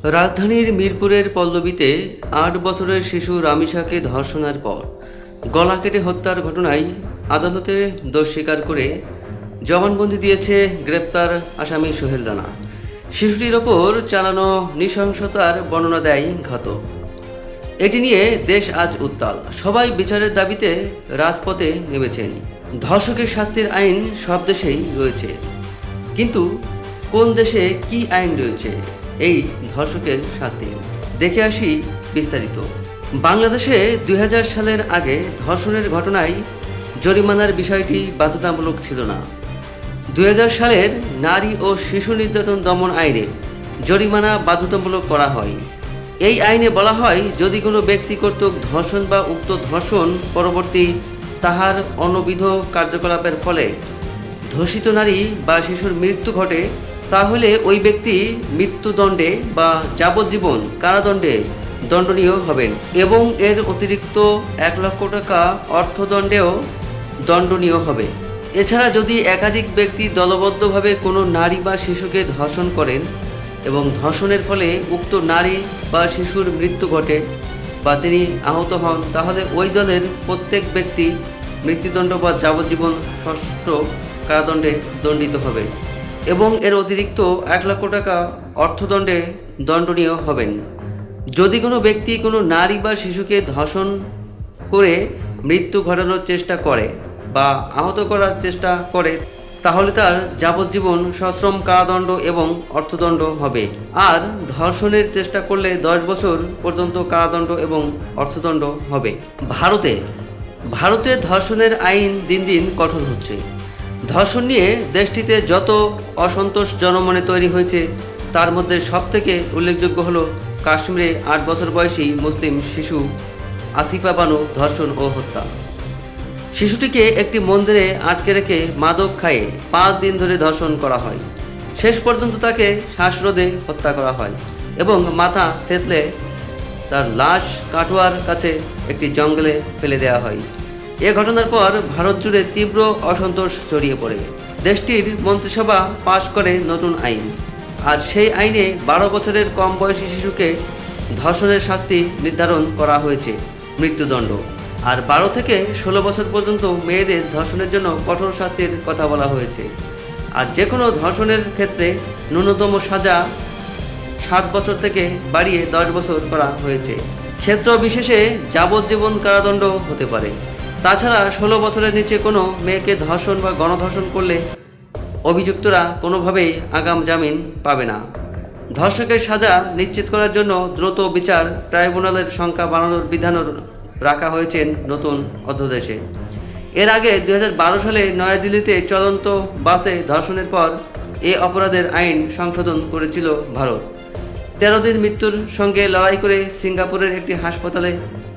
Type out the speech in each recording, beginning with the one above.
রাজধানীর মিরপুরের পল্লবীতে ৮ বছরের শিশু রামিসাকে ধর্ষণের পর গলা কেটে হত্যার ঘটনায় আদালতে দোষ স্বীকার করে জবানবন্দি দিয়েছে গ্রেপ্তার আসামি সোহেল রানা। শিশুটির ওপর চালানো নৃশংসতার বর্ণনা দেয় ঘাতক। এটি নিয়ে দেশ আজ উত্তাল। সবাই বিচারের দাবিতে রাজপথে নেমেছেন। ধর্ষকের শাস্তির আইন সব দেশেই রয়েছে, কিন্তু কোন দেশে কি আইন রয়েছে এই ধর্ষকের শাস্তি? দেখে আসি বিস্তারিত। বাংলাদেশে ২০০০ সালের আগে ধর্ষণের ঘটনায় জরিমানার বিষয়টি বাধ্যতামূলক ছিল না। ২০০০ সালের নারী ও শিশু নির্যাতন দমন আইনে জরিমানা বাধ্যতামূলক করা হয়। এই আইনে বলা হয়, যদি কোনো ব্যক্তি কর্তৃক ধর্ষণ বা উক্ত ধর্ষণ পরবর্তী তাহার অনবিধ কার্যকলাপের ফলে ধর্ষিত নারী বা শিশুর মৃত্যু ঘটে, তাহলে ওই ব্যক্তি মৃত্যুদণ্ডে বা যাবজ্জীবন কারাদণ্ডে দণ্ডনীয় হবেন এবং এর অতিরিক্ত ১ লক্ষ টাকা অর্থদণ্ডেও দণ্ডনীয় হবে। এছাড়া যদি একাধিক ব্যক্তি দলবদ্ধভাবে কোনো নারী বা শিশুকে ধর্ষণ করেন এবং ধর্ষণের ফলে উক্ত নারী বা শিশুর মৃত্যু ঘটে বা তিনি আহত হন, তাহলে ওই দলের প্রত্যেক ব্যক্তি মৃত্যুদণ্ড বা যাবজ্জীবন সশ্রম কারাদণ্ডে দণ্ডিত হবে এবং এর অতিরিক্ত ১ লক্ষ টাকা অর্থদণ্ডে দণ্ডনীয় হবেন। যদি কোনো ব্যক্তি কোনো নারী বা শিশুকে ধর্ষণ করে মৃত্যু ঘটানোর চেষ্টা করে বা আহত করার চেষ্টা করে, তাহলে তার যাবজ্জীবন সশ্রম কারাদণ্ড এবং অর্থদণ্ড হবে। আর ধর্ষণের চেষ্টা করলে ১০ বছর পর্যন্ত কারাদণ্ড এবং অর্থদণ্ড হবে। ভারতে ধর্ষণের আইন দিন দিন কঠোর হচ্ছে। ধর্ষণ নিয়ে দেশটিতে যত অসন্তোষ জনমনে তৈরি হয়েছে, তার মধ্যে সবথেকে উল্লেখযোগ্য হলো কাশ্মীরে ৮ বছর বয়সী মুসলিম শিশু আসিফা বানু ধর্ষণ ও হত্যা। শিশুটিকে একটি মন্দিরে আটকে রেখে মাদক খাইয়ে ৫ দিন ধরে ধর্ষণ করা হয়। শেষ পর্যন্ত তাকে শ্বাসরোধে হত্যা করা হয় এবং মাথা থেতলে তার লাশ কাটোয়ার কাছে একটি জঙ্গলে ফেলে দেওয়া হয়। এ ঘটনার পর ভারত জুড়ে তীব্র অসন্তোষ ছড়িয়ে পড়ে। দেশটির মন্ত্রিসভা পাশ করে নতুন আইন, আর সেই আইনে ১২ বছরের কম বয়সী শিশুকে ধর্ষণের শাস্তি নির্ধারণ করা হয়েছে মৃত্যুদণ্ড। আর ১২ থেকে ১৬ বছর পর্যন্ত মেয়েদের ধর্ষণের জন্য কঠোর শাস্তির কথা বলা হয়েছে। আর যে কোনো ধর্ষণের ক্ষেত্রে ন্যূনতম সাজা ৭ বছর থেকে বাড়িয়ে ১০ বছর করা হয়েছে। ক্ষেত্র বিশেষে যাবজ্জীবন কারাদণ্ড হতে পারে। তাছাড়া ১৬ বছরের নিচে কোনো মেয়েকে ধর্ষণ বা গণধর্ষণ করলে অভিযুক্তরা কোনোভাবেই আগাম জামিন পাবে না। ধর্ষকের সাজা নিশ্চিত করার জন্য দ্রুত বিচার ট্রাইব্যুনালের সংখ্যা বাড়ানোর বিধানও রাখা হয়েছে নতুন অধ্যাদেশে। এর আগে ২০১২ সালে নয়াদিল্লিতে চলন্ত বাসে ধর্ষণের পর এ অপরাধের আইন সংশোধন করেছিল ভারত। ১৩ দিন মৃত্যুর সঙ্গে লড়াই করে সিঙ্গাপুরের একটি হাসপাতালে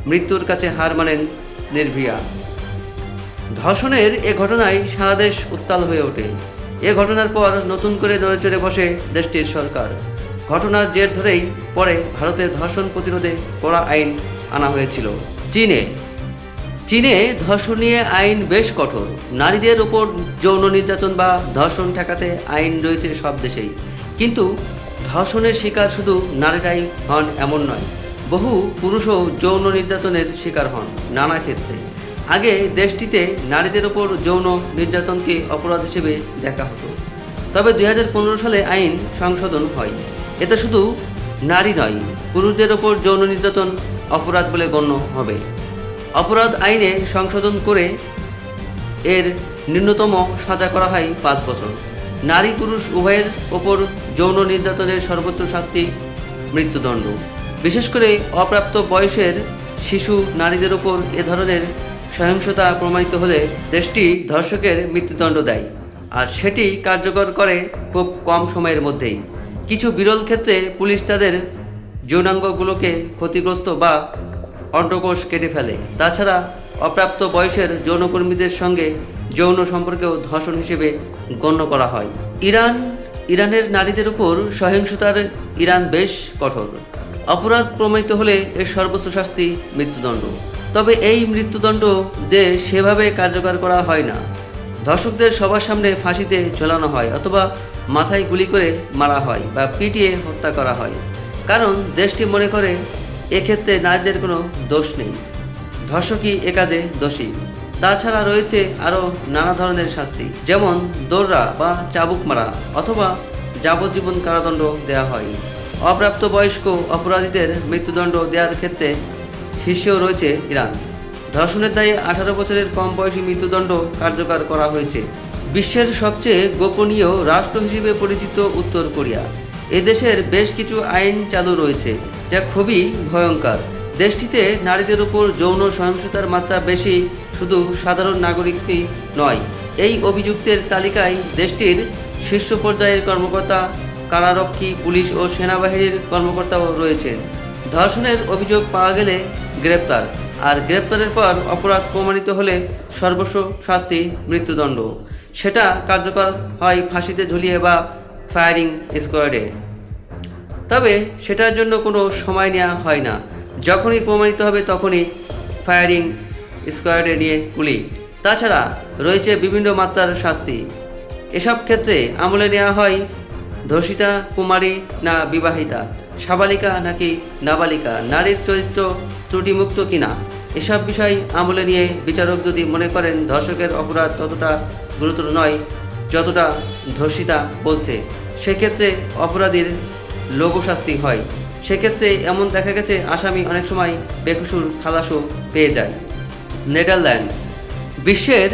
মৃত্যুর কাছে হার মানেন নির্ভয়া। ধর্ষণের এ ঘটনায় সারা দেশ উত্তাল হয়ে ওঠে। এ ঘটনার পর নতুন করে নড়েচড়ে বসে দেশটির সরকার। ঘটনার জের ধরেই পরে ভারতে ধর্ষণ প্রতিরোধে কড়া আইন আনা হয়েছিল। চীনে ধর্ষণ নিয়ে আইন বেশ কঠোর। নারীদের ওপর যৌন নির্যাতন বা ধর্ষণ ঠেকাতে আইন রয়েছে সব দেশেই, কিন্তু ধর্ষণের শিকার শুধু নারীরাই হন এমন নয়, বহু পুরুষও যৌন নির্যাতনের শিকার হন নানা ক্ষেত্রে। আগে দেশটিতে নারীদের ওপর যৌন নির্যাতনকে অপরাধ হিসেবে দেখা হতো, তবে ২০১৫ সালে আইন সংশোধন হয়। এতে শুধু নারী নয়, পুরুষদের ওপর যৌন নির্যাতন অপরাধ বলে গণ্য হবে। অপরাধ আইনে সংশোধন করে এর ন্যূনতম সাজা করা হয় ৫ বছর। নারী পুরুষ উভয়ের ওপর যৌন নির্যাতনের সর্বোচ্চ শাস্তি মৃত্যুদণ্ড। বিশেষ করে অপ্রাপ্ত বয়সের শিশু নারীদের ওপর এ ধরনের সহিংসতা প্রমাণিত হলে দেশটি ধর্ষকের মৃত্যুদণ্ড দেয়, আর সেটি কার্যকর করে খুব কম সময়ের মধ্যেই। কিছু বিরল ক্ষেত্রে পুলিশ তাদের যৌনাঙ্গগুলোকে ক্ষতিগ্রস্ত বা অন্ডকোষ কেটে ফেলে। তাছাড়া অপ্রাপ্ত বয়সের যৌনকর্মীদের সঙ্গে যৌন সম্পর্কেও ধর্ষণ হিসেবে গণ্য করা হয়। ইরানের নারীদের উপর সহিংসতার ইরান বেশ কঠোর। অপরাধ প্রমাণিত হলে এর সর্বোচ্চ শাস্তি মৃত্যুদণ্ড। তবে এই মৃত্যুদণ্ড যে সেভাবে কার্যকর করা হয় না। ধর্ষকদের সবার সামনে ফাঁসিতে ঝোলানো হয় অথবা মাথায় গুলি করে মারা হয় বা পিটিয়ে হত্যা করা হয়। কারণ দেশটি মনে করে এক্ষেত্রে নারীদের কোনো দোষ নেই, ধর্ষকই এ কাজে দোষী। তাছাড়া রয়েছে আরও নানা ধরনের শাস্তি, যেমন দৌড়া বা চাবুক মারা অথবা যাবজ্জীবন কারাদণ্ড দেওয়া হয়। অপ্রাপ্তবয়স্ক অপরাধীদের মৃত্যুদণ্ড দেওয়ার ক্ষেত্রে শীর্ষেও রয়েছে ইরান। ধর্ষণের দায়ে 18 বছরের কম বয়সী মৃত্যুদণ্ড কার্যকর করা হয়েছে। বিশ্বের সবচেয়ে গোপনীয় রাষ্ট্র হিসেবে পরিচিত উত্তর কোরিয়া, এদেশের বেশ কিছু আইন চালু রয়েছে যা খুবই ভয়ঙ্কর। দেশটিতে নারীদের উপর যৌন সহিংসতার মাত্রা বেশি, শুধু সাধারণ নাগরিকই নয়। এই অভিযুক্তের তালিকায় দেশটির শীর্ষ পর্যায়ের কর্মকর্তা, কারারক্ষী, পুলিশ ও সেনাবাহিনীর কর্মকর্তাও রয়েছেন। ধর্ষণের অভিযোগ পাওয়া গেলে গ্রেপ্তার, আর গ্রেপ্তারের পর অপরাধ প্রমাণিত হলে সর্বোচ্চ শাস্তি মৃত্যুদণ্ড। সেটা কার্যকর হয় ফাঁসিতে ঝুলিয়ে বা ফায়ারিং স্কোয়াডে। তবে সেটার জন্য কোনো সময় নেওয়া হয় না, যখনই প্রমাণিত হবে তখনই ফায়ারিং স্কোয়াডে নিয়ে গুলি। তাছাড়া রয়েছে বিভিন্ন মাত্রার শাস্তি। এসব ক্ষেত্রে আমলে নেওয়া হয় ধর্ষিতা কুমারী না বিবাহিতা, সাবালিকা নাকি নাবালিকা, নারীর চরিত্র ত্রুটিমুক্ত কিনা, এসব বিষয় আমলে নিয়ে বিচারক যদি মনে করেন ধর্ষকের অপরাধ ততটা গুরুতর নয় যতটা ধর্ষিতা বলছে, সেক্ষেত্রে অপরাধীর লঘু শাস্তি হয়। সেক্ষেত্রে এমন দেখা গেছে আসামি অনেক সময় বেকসুর খালাসও পেয়ে যায়। নেদারল্যান্ডস বিশ্বের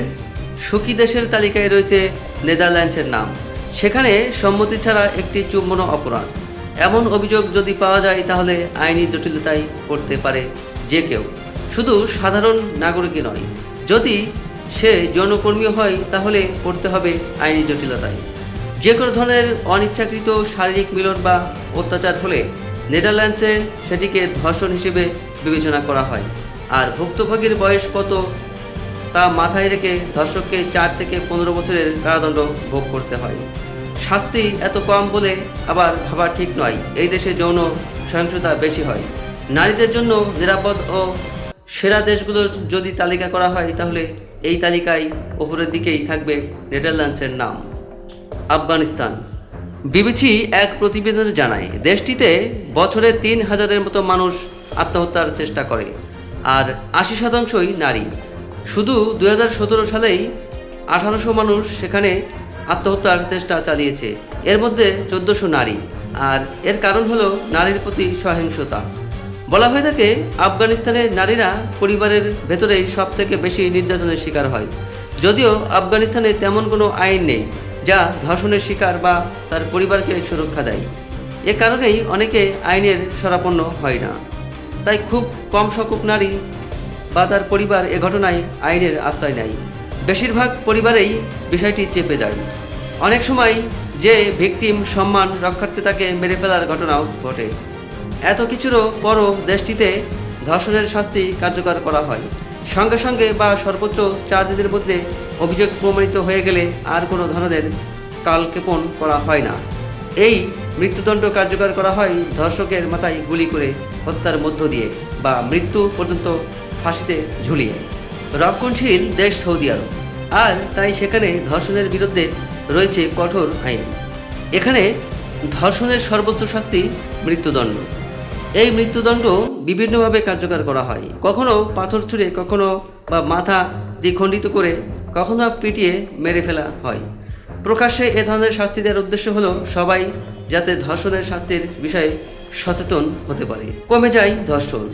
সুখী দেশের তালিকায় রয়েছে নেদারল্যান্ডসের নাম। সেখানে সম্মতি ছাড়া একটি চুম্বনও অপরাধ। এমন অভিযোগ যদি পাওয়া যায় তাহলে আইনি জটিলতায় পড়তে পারে যে কেউ, শুধু সাধারণ নাগরিকই নয়। যদি সে যৌনকর্মী হয় তাহলে পড়তে হবে আইনি জটিলতায়। যে কোনো ধরনের অনিচ্ছাকৃত শারীরিক মিলন বা অত্যাচার হলে নেদারল্যান্ডসে সেটিকে ধর্ষণ হিসেবে বিবেচনা করা হয়। আর ভুক্তভোগীর বয়স কত তা মাথায় রেখে ধর্ষককে 4 থেকে 15 বছরের কারাদণ্ড ভোগ করতে হয়। শাস্তি এত কম বলে আবার ভাবা ঠিক নয়। এই দেশে যৌন সহিংসতা বেশি হয়। নারীদের জন্য নিরাপদ ও সেরা দেশগুলোর যদি তালিকা করা হয় তাহলে এই তালিকায় ওপরের দিকেই থাকবে নেদারল্যান্ডসের নাম। আফগানিস্তান বিবিসি এক প্রতিবেদনে জানায়, দেশটিতে বছরে 3000-এর মতো মানুষ আত্মহত্যার চেষ্টা করে, আর 80%ই নারী। শুধু 2017 সালেই 1800 মানুষ সেখানে আত্মহত্যার চেষ্টা চালিয়েছে, এর মধ্যে 1400 নারী। আর এর কারণ হলো নারীর প্রতি সহিংসতা। বলা হয়ে থাকে আফগানিস্তানের নারীরা পরিবারের ভেতরেই সবথেকে বেশি নির্যাতনের শিকার হয়। যদিও আফগানিস্তানে তেমন কোনো আইন নেই যা ধর্ষণের শিকার বা তার পরিবারকে সুরক্ষা দেয়। এ কারণেই অনেকে আইনের শরণাপন্ন হয় না। তাই খুব কম সংখ্যক নারী বা তার পরিবার এ ঘটনায় আইনের আশ্রয় নেয়। বেশিরভাগ পরিবারেই বিষয়টি চেপে যায়। অনেক সময় যে ভিকটিম সম্মান রক্ষার্থে তাকে মেরে ফেলার ঘটনাও ঘটে। এত কিছুরও পরও দেশটিতে ধর্ষণের শাস্তি কার্যকর করা হয়। সঙ্গে সঙ্গে বা সর্বোচ্চ 4 দিনের মধ্যে অভিযোগ প্রমাণিত হয়ে গেলে আর কোনো ধরনের কালক্ষেপণ করা হয় না। এই মৃত্যুদণ্ড কার্যকর করা হয় ধর্ষকের মাথায় গুলি করে হত্যার মধ্য দিয়ে বা মৃত্যু পর্যন্ত ফাঁসিতে ঝুলিয়ে। রক্ষণশীল দেশ সৌদি আরব, আর তাই সেখানে ধর্ষণের বিরুদ্ধে রয়েছে কঠোর আইন। এখানে ধর্ষণের সর্বোচ্চ শাস্তি মৃত্যুদণ্ড। এই মৃত্যুদণ্ড বিভিন্নভাবে কার্যকর করা হয়, কখনো পাথর ছুঁড়ে, কখনো বা মাথা দ্বিখণ্ডিত করে, কখনো পিটিয়ে মেরে ফেলা হয়। প্রকাশ্যে এ ধরনের শাস্তি দেওয়ার উদ্দেশ্য হলো সবাই যাতে ধর্ষণের শাস্তির বিষয়ে সচেতন হতে পারে, কমে যায় ধর্ষণ।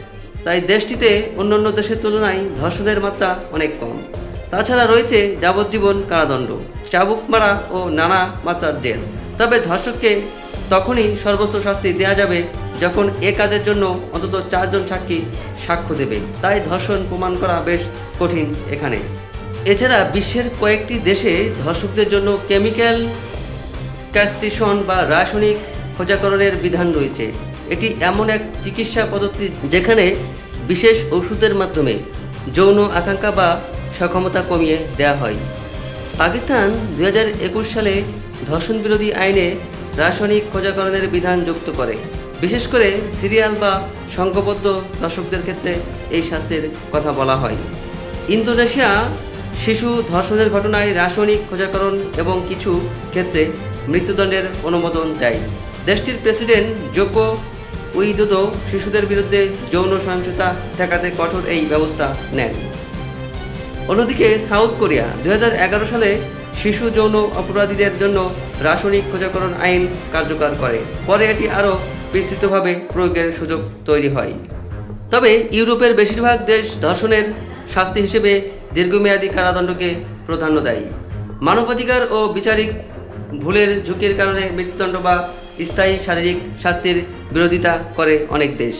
তাই দেশটিতে অন্যান্য দেশের তুলনায় ধর্ষণের মাত্রা অনেক কম। তাছাড়া রয়েছে যাবজ্জীবন কারাদণ্ড, চাবুক মারা ও নানা মাত্রার জেল। তবে ধর্ষককে তখনই সর্বোচ্চ শাস্তি দেওয়া যাবে যখন এ কাজের জন্য অন্তত 4 জন সাক্ষী সাক্ষ্য দেবে। তাই ধর্ষণ প্রমাণ করা বেশ কঠিন এখানে। এছাড়া বিশ্বের কয়েকটি দেশে ধর্ষকদের জন্য কেমিক্যাল ক্যাস্ট্রেশন বা রাসায়নিক খোঁজাকরণের বিধান রয়েছে। এটি এমন এক চিকিৎসা পদ্ধতি যেখানে বিশেষ ওষুধের মাধ্যমে যৌন আকাঙ্ক্ষা বা সক্ষমতা কমিয়ে দেওয়া হয়। পাকিস্তান 2021 সালে ধর্ষণ বিরোধী আইনে রাসায়নিক খোঁজাকরণের বিধান যুক্ত করে। বিশেষ করে সিরিয়াল বা সংঘবদ্ধ ধর্ষকদের ক্ষেত্রে এই শাস্তির কথা বলা হয়। ইন্দোনেশিয়া শিশু ধর্ষণের ঘটনায় রাসায়নিক খোঁজাকরণ এবং কিছু ক্ষেত্রে মৃত্যুদণ্ডের অনুমোদন দেয়। দেশটির প্রেসিডেন্ট জোকো উইদোদো শিশুদের বিরুদ্ধে যৌন সহিংসতা ঠেকাতে কঠোর এই ব্যবস্থা নেন। অন্যদিকে সাউথ কোরিয়া 2011 সালে শিশু যৌন অপরাধীদের জন্য রাসায়নিক খোঁজাকরণ আইন কার্যকর করে। পরে এটি আরও বিস্তৃতভাবে প্রয়োগের সুযোগ তৈরি হয়। তবে ইউরোপের বেশিরভাগ দেশ ধর্ষণের শাস্তি হিসেবে দীর্ঘমেয়াদী কারাদণ্ডকে প্রাধান্য দেয়। মানবাধিকার ও বিচারিক ভুলের ঝুঁকির কারণে মৃত্যুদণ্ড বা স্থায়ী শারীরিক শাস্তির বিরোধিতা করে অনেক দেশ।